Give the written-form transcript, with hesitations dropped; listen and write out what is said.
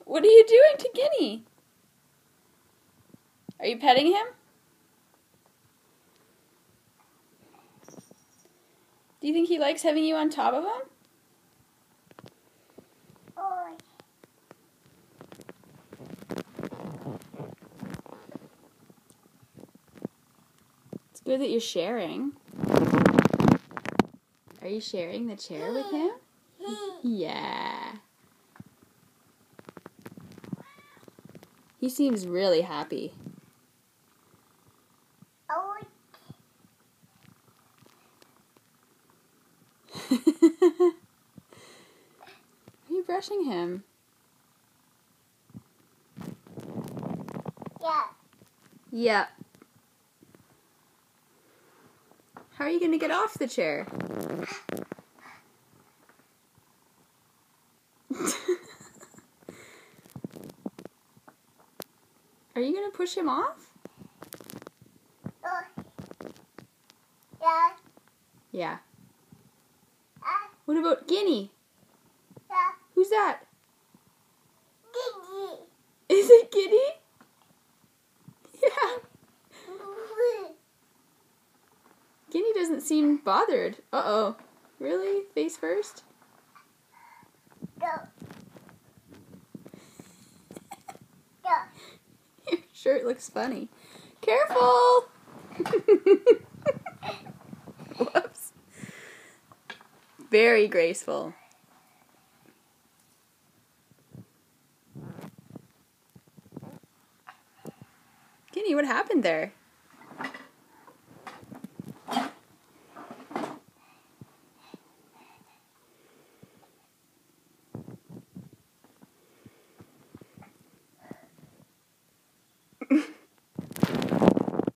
What are you doing to Guinea? Are you petting him? Do you think he likes having you on top of him? It's good that you're sharing. Are you sharing the chair with him? Yeah. He seems really happy. Are you brushing him? Yeah. Yeah. How are you going to get off the chair? Are you going to push him off? Yeah. Yeah. What about Guinea? Yeah. Who's that? Gigi. Is it Guinea? Yeah. Guinea doesn't seem bothered. Uh-oh. Really? Face first? Go. Go. Your shirt looks funny. Careful! Whoops. Very graceful. Guinea, what happened there?